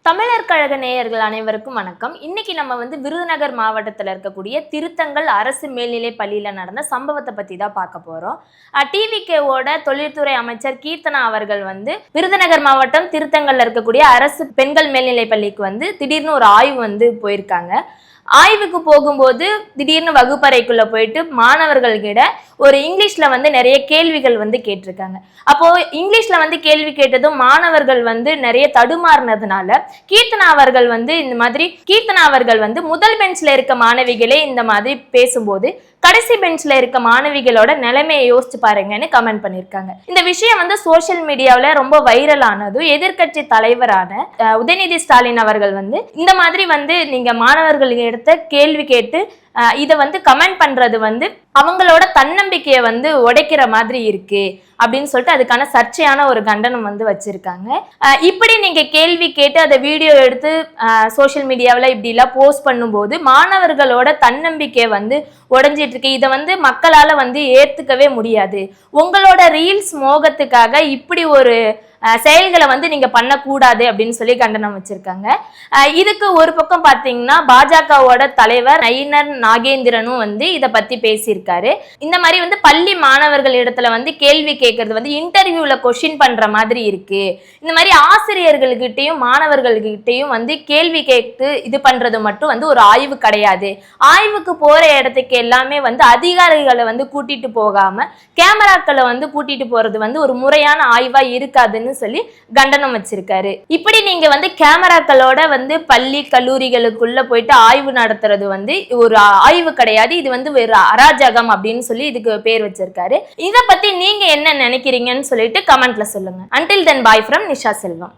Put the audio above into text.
தமிழர் கழக நேயர்கள் அனைவருக்கும் வணக்கம். இன்னைக்கு நம்ம விருதுநகர் மாவட்டத்தில் இருக்கக்கூடிய திருத்தங்கல் அரசு மேல்நிலை பள்ளியில நடந்த சம்பவத்தை பத்தி தான் பார்க்க போறோம். டிவிகேவோட தொழில்துறை அமைச்சர் கீர்த்தனா அவர்கள் விருதுநகர் மாவட்டம் திருத்தங்கல்ல இருக்கக்கூடிய அரசு பெண்கள் மேல்நிலை பள்ளிக்கு திடீர்னு ஒரு ஆய்வு போயிருக்காங்க. ஆய்வுக்கு போகும்போது திடீர்னு வகுப்பறைக்குள்ள போயிட்டு மாணவர்கள்கிட்ட ஒரு இங்கிலீஷ்ல நிறைய கேள்விகள் கேட்டிருக்காங்க. அப்போ இங்கிலீஷ்ல கேள்வி கேட்டதும் மாணவர்கள் நிறைய தடுமாறினதுனால கீர்த்தனா அவர்கள் இந்த மாதிரி கீர்த்தனா அவர்கள் முதல் பெஞ்ச்ல இருக்க மாணவிகளே இந்த மாதிரி பேசும்போது கடைசி பெஞ்ச்ல இருக்க மாணவிகளோட நிலைமையை யோசிச்சு பாருங்கன்னு கமெண்ட் பண்ணிருக்காங்க. இந்த விஷயம் சோசியல் மீடியாவில ரொம்ப வைரல் ஆனதும் எதிர்கட்சி தலைவரான உதயநிதி ஸ்டாலின் அவர்கள் இந்த மாதிரி நீங்க மாணவர்கள் எடுத்த கேள்வி கேட்டு இதை கமெண்ட் பண்றது அவங்களோட தன்னம்பிக்கையை உடைக்கிற மாதிரி இருக்கு அப்படின்னு சொல்லிட்டு அதுக்கான சர்ச்சையான ஒரு கண்டனம் வச்சிருக்காங்க. இப்படி நீங்க கேள்வி கேட்டு அதை வீடியோ எடுத்து சோசியல் மீடியாவில் இப்படி எல்லாம் போஸ்ட் பண்ணும்போது மாணவர்களோட தன்னம்பிக்கை உடைஞ்சிட்டு இருக்கு. இதை மக்களால ஏத்துக்கவே முடியாது. உங்களோட ரீல்ஸ் மோகத்துக்காக இப்படி ஒரு செயல்களை நீங்க பண்ணக்கூடாது அப்படின்னு சொல்லி கண்டனம் வச்சிருக்காங்க. இதுக்கு ஒரு பக்கம் பாத்தீங்கன்னா பாஜகவோட தலைவர் நயினார் நாகேந்திரனும் இதை பத்தி பேசியிருக்காரு. இந்த மாதிரி பள்ளி மாணவர்கள் இடத்துல கேள்வி கேட்கறது இன்டர்வியூல கொஸ்டின் பண்ற மாதிரி இருக்கு. இந்த மாதிரி ஆசிரியர்கள்கிட்டையும் மாணவர்கள்கிட்டையும் கேள்வி கேட்டு இது பண்றது மட்டும் ஒரு ஆய்வு கிடையாது. ஆய்வுக்கு போற இடத்துக்கு எல்லாமே அதிகாரிகளை கூட்டிட்டு போகாம கேமராக்களை கூட்டிட்டு போறது ஒரு முறையான ஆய்வா இருக்காதுன்னு சொல்லி கண்டனம் வச்சிருக்காரு. இப்படி நீங்க கேமராக்களோட பள்ளி கல்லூரிகளுக்குள்ள போயிட்டு ஆய்வு நடத்துறது ஒரு ஆய்வு கிடையாது. இது ஒரு அராஜகம் அப்படின்னு சொல்லி இதுக்கு பேர் வச்சிருக்காரு. இத பத்தி நீங்க என்ன நினைக்கிறீங்கன்னு சொல்லிட்டு கமெண்ட்ல சொல்லுங்க. Until then, bye from Nisha Selvam.